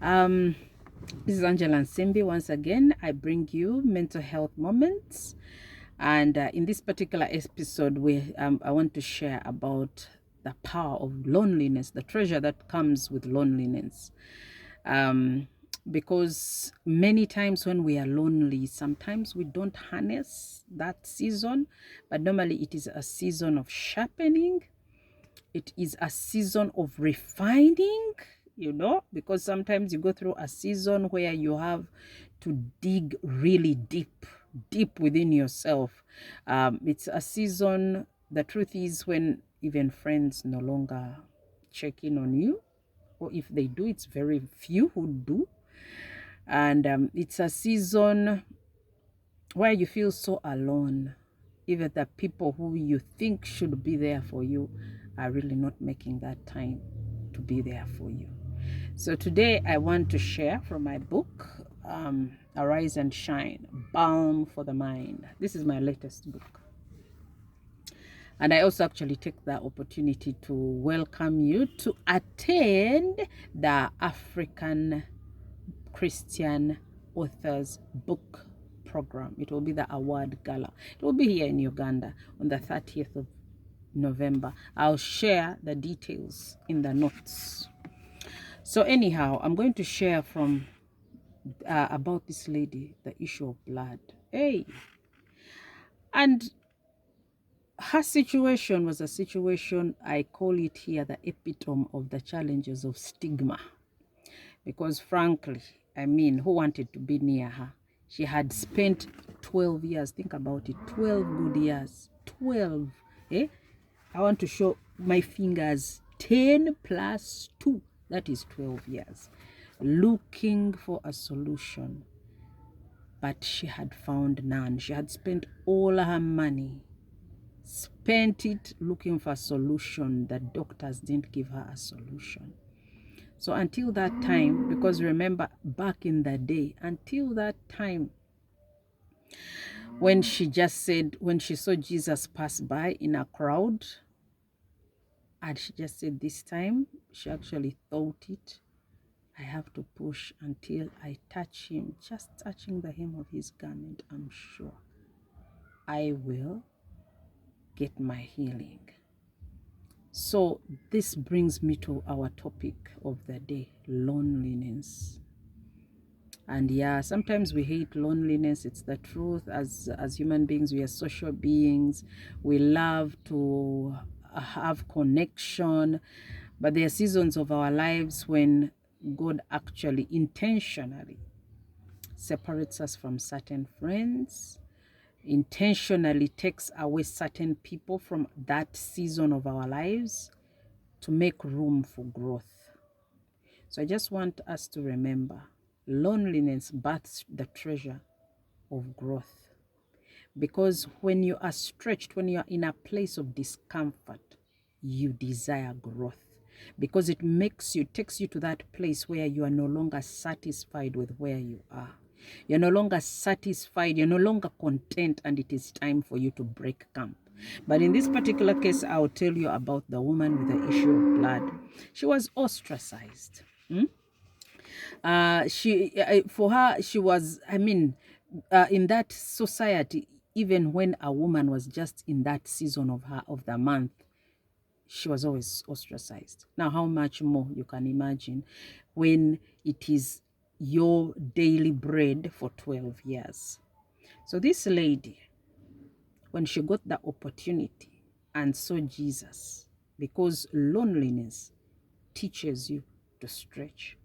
Um, this is Angela Nsimbi. Once again, I bring you mental health moments. And in this particular episode, I want to share about the power of loneliness, the treasure that comes with loneliness. Um, because many times when we are lonely, sometimes we don't harness that season, but normally it is a season of sharpening. It is a season of refining, because sometimes you go through a season where you have to dig really deep within yourself. It's a season, the truth is, when even friends no longer check in on you, or if they do, it's very few who do. And it's a season where you feel so alone. Even the people who you think should be there for you are really not making that time to be there for you. So today I want to share from my book, Arise and Shine, Balm for the Mind. This is my latest book. And I also actually take the opportunity to welcome you to attend the African Christian Authors Book Program. It will be the award gala. It will be here in Uganda on the 30th of November. I'll share the details in the notes. So anyhow, I'm going to share from about this lady, the issue of blood. And her situation was a situation, I call it here the epitome of the challenges of stigma. Because frankly, who wanted to be near her? She had spent 12 years, think about it, 12 good years, 12, I want to show my fingers, 10 plus 2, that is 12 years, looking for a solution. But she had found none. She had spent all her money, spent it looking for a solution. The doctors didn't give her a solution. So until that time, because remember back in the day, until that time, when she just said, when she saw Jesus pass by in a crowd, and she just said, this time, she actually thought it, I have to push until I touch him. Just touching the hem of his garment, I'm sure I will get my healing. So this brings me to our topic of the day, loneliness. And yeah, sometimes we hate loneliness. It's the truth. As human beings, we are social beings. We love to have connection. But there are seasons of our lives when God actually intentionally separates us from certain friends, intentionally takes away certain people from that season of our lives to make room for growth. So I just want us to remember, loneliness births the treasure of growth. Because when you are stretched, when you are in a place of discomfort, you desire growth. Because it takes you to that place where you are no longer satisfied with where you are. You're no longer satisfied, you're no longer content, and it is time for you to break camp. But in this particular case, I'll tell you about the woman with the issue of blood. She was ostracized. For her, she was, in that society, even when a woman was just in that season of the month, she was always ostracized. Now, how much more you can imagine when it is your daily bread for 12 years. So this lady, when she got the opportunity and saw Jesus, because loneliness teaches you to stretch.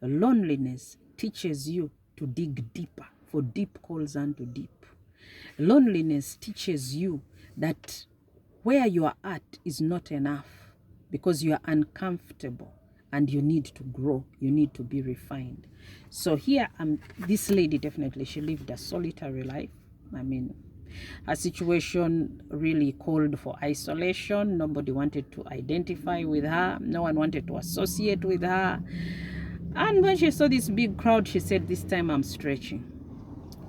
Loneliness teaches you to dig deeper, for deep calls unto deep. Loneliness teaches you that where you are at is not enough because you are uncomfortable and you need to grow, you need to be refined. So here, this lady definitely, she lived a solitary life. Her situation really called for isolation. Nobody wanted to identify with her. No one wanted to associate with her. And when she saw this big crowd, she said, this time I'm stretching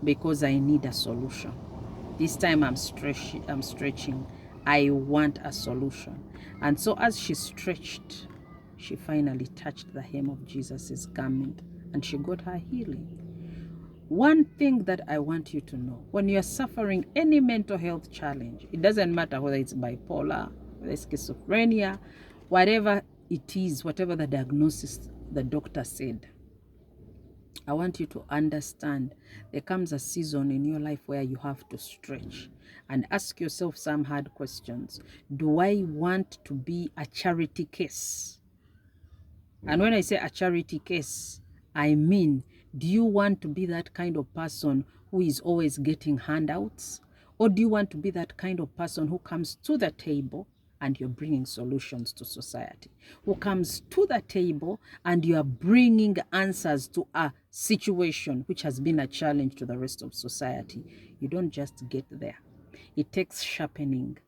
because I need a solution. This time I'm stretching. I want a solution. And so as she stretched, she finally touched the hem of Jesus's garment and she got her healing. One thing that I want you to know, when you're suffering any mental health challenge, it doesn't matter whether it's bipolar, whether it's schizophrenia, whatever it is, whatever the diagnosis the doctor said, I want you to understand there comes a season in your life where you have to stretch and ask yourself some hard questions. Do I want to be a charity case? And when I say a charity case, I mean, do you want to be that kind of person who is always getting handouts? Or do you want to be that kind of person who comes to the table and you're bringing solutions to society? Who comes to the table and you are bringing answers to a situation which has been a challenge to the rest of society? You don't just get there. It takes sharpening.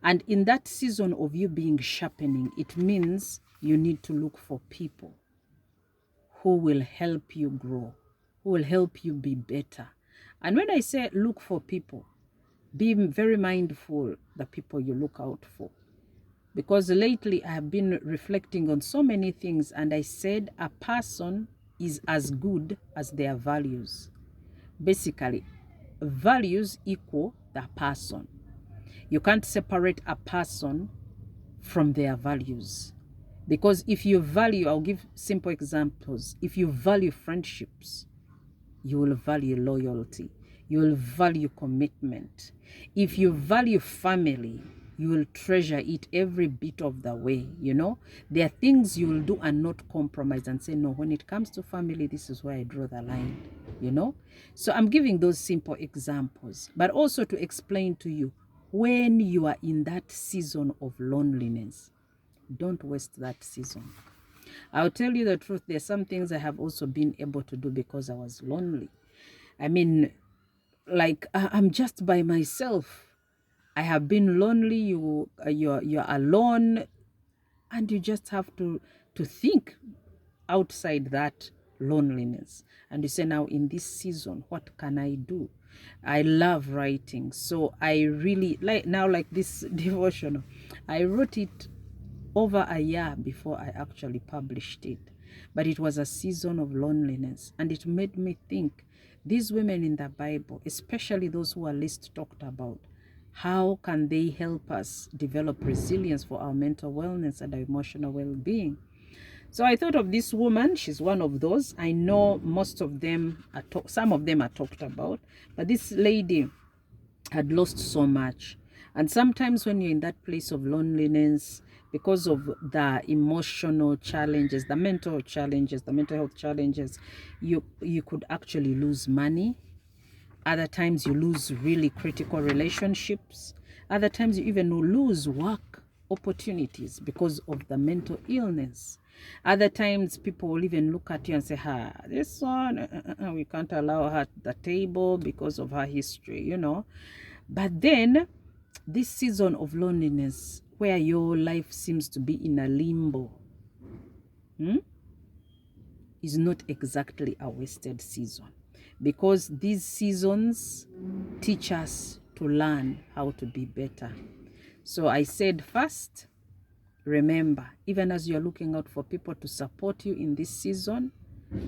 And in that season of you being sharpening, it means you need to look for people who will help you grow, who will help you be better. And when I say look for people, be very mindful the people you look out for. Because lately I have been reflecting on so many things, and I said a person is as good as their values. Basically, values equal the person. You can't separate a person from their values. Because if you value, I'll give simple examples. If you value friendships, you will value loyalty. You will value commitment. If you value family, you will treasure it every bit of the way, you know. There are things you will do and not compromise and say, no, when it comes to family, this is where I draw the line, you know. So I'm giving those simple examples, but also to explain to you, when you are in that season of loneliness, don't waste that season. I'll tell you the truth, there's some things I have also been able to do because I was lonely. I mean, like I'm just by myself. I have been lonely. You're alone, and you just have to think outside that loneliness. And you say, now in this season, what can I do? I love writing, so I really like this devotional. I wrote it over a year before I actually published it. But it was a season of loneliness, and it made me think, these women in the Bible, especially those who are least talked about, how can they help us develop resilience for our mental wellness and our emotional well-being? So I thought of this woman. She's one of those. I know most of them some of them are talked about, but this lady had lost so much. And sometimes when you're in that place of loneliness, because of the emotional challenges, the mental challenges, the mental health challenges, you could actually lose money. Other times you lose really critical relationships. Other times you even lose work opportunities because of the mental illness. Other times people will even look at you and say, this one, we can't allow her at the table because of her history, you know. But then this season of loneliness, where your life seems to be in a limbo, is not exactly a wasted season, because these seasons teach us to learn how to be better. So I said, first, remember, even as you're looking out for people to support you in this season,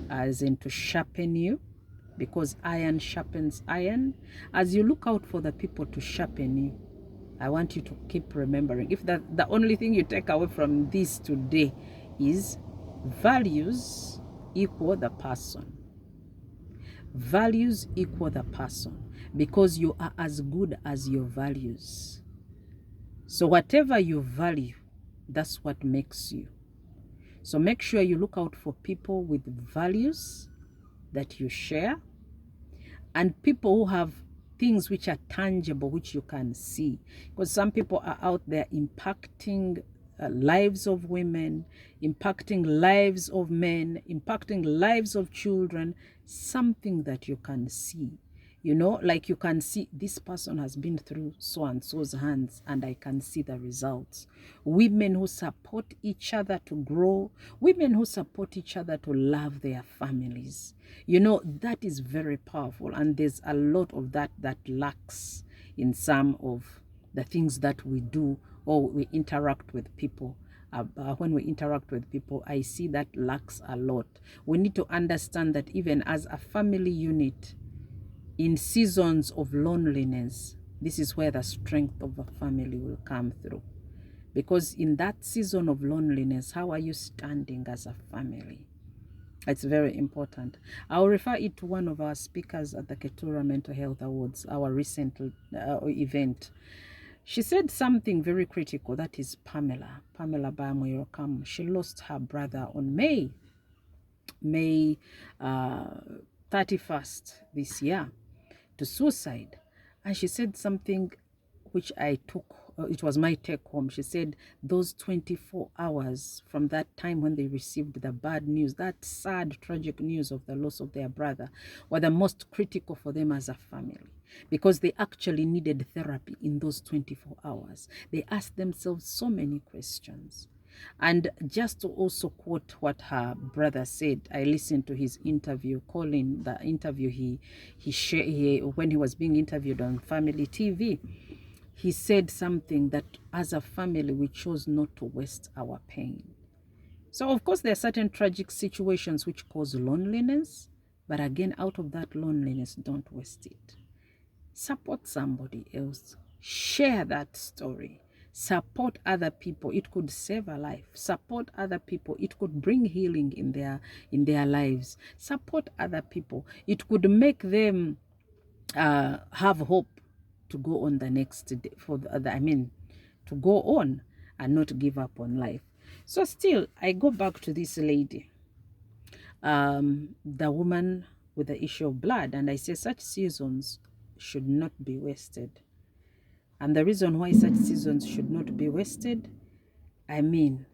as in to sharpen you, because iron sharpens iron, as you look out for the people to sharpen you, I want you to keep remembering, if the only thing you take away from this today is values equal the person. Values equal the person, because you are as good as your values. So whatever you value, that's what makes you. So make sure you look out for people with values that you share, and people who have things which are tangible, which you can see. Because some people are out there impacting lives of women, impacting lives of men, impacting lives of children, something that you can see. You know, like you can see this person has been through so and so's hands, and I can see the results. Women who support each other to grow, women who support each other to love their families. You know, that is very powerful, and there's a lot of that lacks in some of the things that we do or we interact with people when we interact with people, I see that lacks a lot. We need to understand that even as a family unit, in seasons of loneliness, this is where the strength of a family will come through. Because in that season of loneliness, how are you standing as a family? It's very important. I'll refer it to one of our speakers at the Ketura Mental Health Awards, our recent event. She said something very critical. That is Pamela Bamoyokam. She lost her brother on May 31st this year to suicide. And she said something which I took, it was my take home. She said those 24 hours from that time when they received the bad news, that sad, tragic news of the loss of their brother, were the most critical for them as a family, because they actually needed therapy in those 24 hours. They asked themselves so many questions. And just to also quote what her brother said, I listened to his interview, Colin, the interview when he was being interviewed on Family TV. He said something that as a family, we chose not to waste our pain. So, of course, there are certain tragic situations which cause loneliness, but again, out of that loneliness, don't waste it. Support somebody else. Share that story. Support other people. It could save a life. Support other people. It could bring healing in their lives. Support other people. It could make them have hope to go on the next day, to go on and not give up on life. So still, I go back to this lady, the woman with the issue of blood, and I say such seasons should not be wasted. And the reason why such seasons should not be wasted, even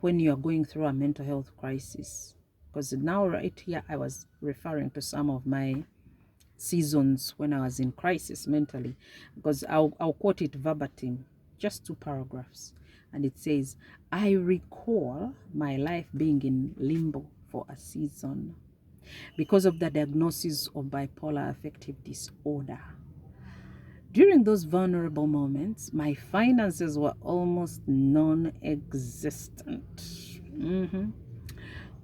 when you are going through a mental health crisis, because now right here I was referring to some of my seasons when I was in crisis mentally, because I'll quote it verbatim, just 2 paragraphs, and it says, I recall my life being in limbo for a season because of the diagnosis of bipolar affective disorder. During those vulnerable moments, my finances were almost non-existent.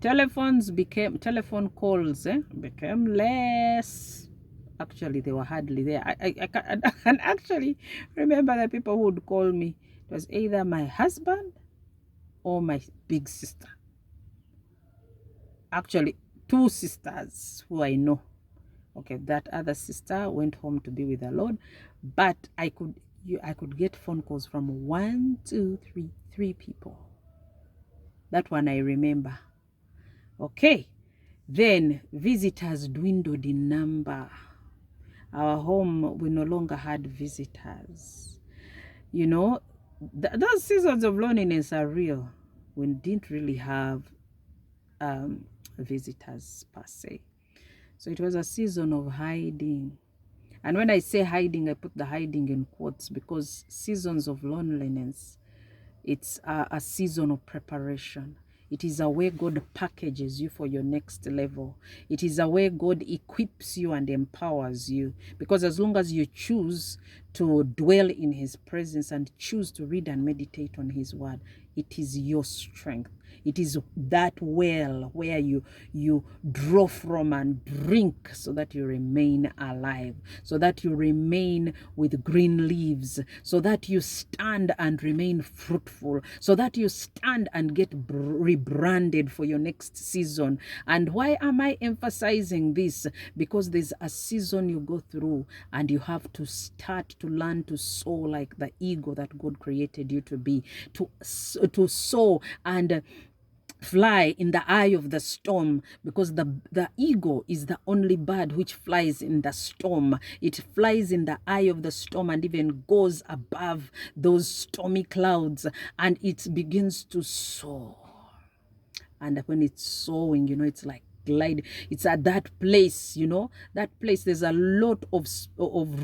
Telephone calls became less. Actually, they were hardly there. I can actually remember the people who would call me. It was either my husband or my big sister. Actually, 2 sisters who I know. Okay, that other sister went home to be with the Lord, but I could get phone calls from 1, 2, 3 people. That one I remember. Okay, then visitors dwindled in number. Our home, we no longer had visitors. Those seasons of loneliness are real. We didn't really have visitors per se. So it was a season of hiding. And when I say hiding, I put the hiding in quotes, because seasons of loneliness, it's a season of preparation. It is a way God packages you for your next level. It is a way God equips you and empowers you. Because as long as you choose to dwell in His presence and choose to read and meditate on His word, it is your strength. It is that well where you draw from and drink, so that you remain alive, so that you remain with green leaves, so that you stand and remain fruitful, so that you stand and get rebranded for your next season. And why am I emphasizing this? Because there's a season you go through and you have to start to learn to soar like the eagle that God created you to be, to soar and fly in the eye of the storm, because the eagle is the only bird which flies in the storm. It flies in the eye of the storm and even goes above those stormy clouds, and it begins to soar. And when it's soaring, it's like glide. It's at that place, that place, there's a lot of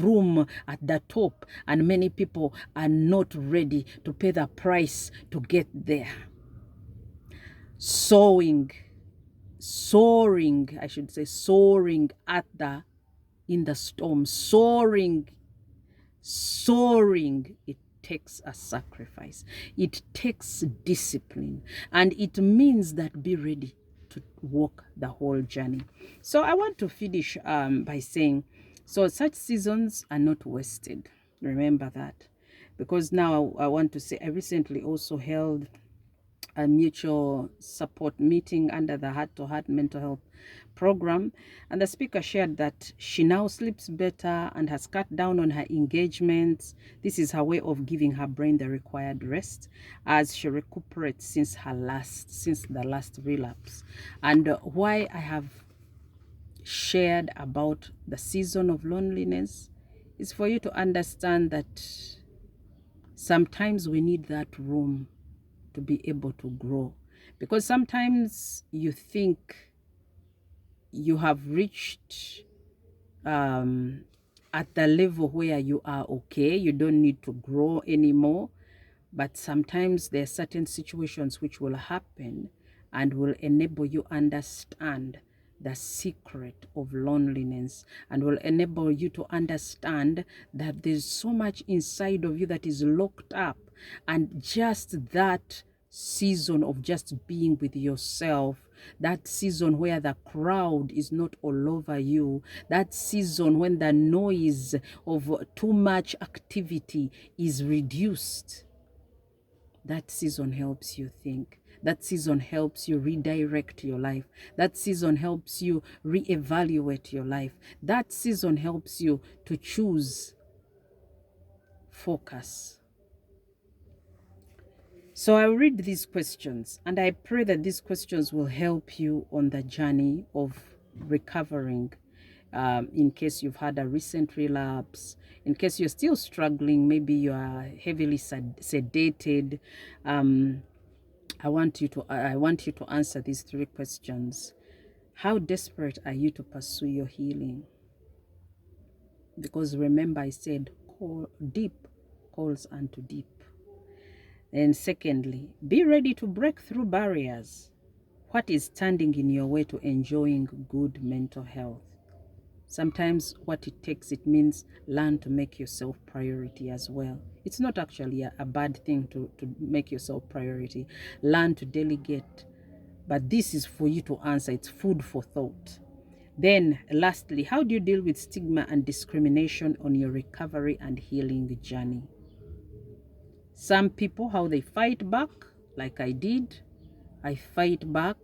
room at the top, and many people are not ready to pay the price to get there. Soaring in the storm, soaring, it takes a sacrifice. It takes discipline. And it means that be ready to walk the whole journey. So I want to finish by saying, so such seasons are not wasted. Remember that. Because now I want to say, I recently also held a mutual support meeting under the Heart to Heart Mental Health program. And the speaker shared that she now sleeps better and has cut down on her engagements. This is her way of giving her brain the required rest as she recuperates since the last relapse. And why I have shared about the season of loneliness is for you to understand that sometimes we need that room to be able to grow, because sometimes you think you have reached at the level where you are okay, you don't need to grow anymore. But sometimes there are certain situations which will happen and will enable you understand the secret of loneliness, and will enable you to understand that there's so much inside of you that is locked up, and just that season of just being with yourself, that season where the crowd is not all over you, that season when the noise of too much activity is reduced, that season helps you think. That season helps you redirect your life. That season helps you reevaluate your life. That season helps you to choose focus. So I'll read these questions, and I pray that these questions will help you on the journey of recovering. In case you've had a recent relapse, in case you're still struggling, maybe you are heavily sedated. I want you to answer these 3 questions. How desperate are you to pursue your healing? Because remember, I said deep calls unto deep. And secondly, be ready to break through barriers. What is standing in your way to enjoying good mental health? Sometimes what it means learn to make yourself priority as well. It's not actually a bad thing to make yourself priority. Learn to delegate. But this is for you to answer. It's food for thought. Then lastly, how do you deal with stigma and discrimination on your recovery and healing journey? Some people, how they fight back, like I did. I fight back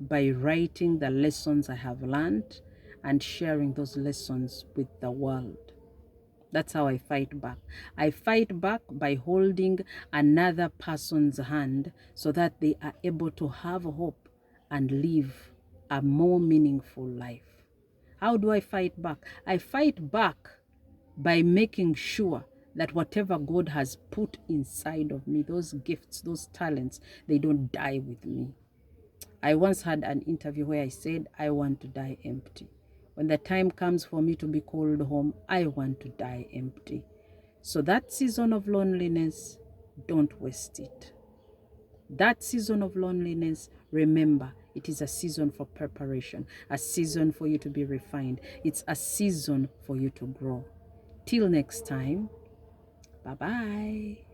by writing the lessons I have learned and sharing those lessons with the world. That's how I fight back. I fight back by holding another person's hand so that they are able to have hope and live a more meaningful life. How do I fight back? I fight back by making sure that whatever God has put inside of me, those gifts, those talents, they don't die with me. I once had an interview where I said, I want to die empty. When the time comes for me to be called home, I want to die empty. So that season of loneliness, don't waste it. That season of loneliness, remember, it is a season for preparation, a season for you to be refined. It's a season for you to grow. Till next time, bye-bye.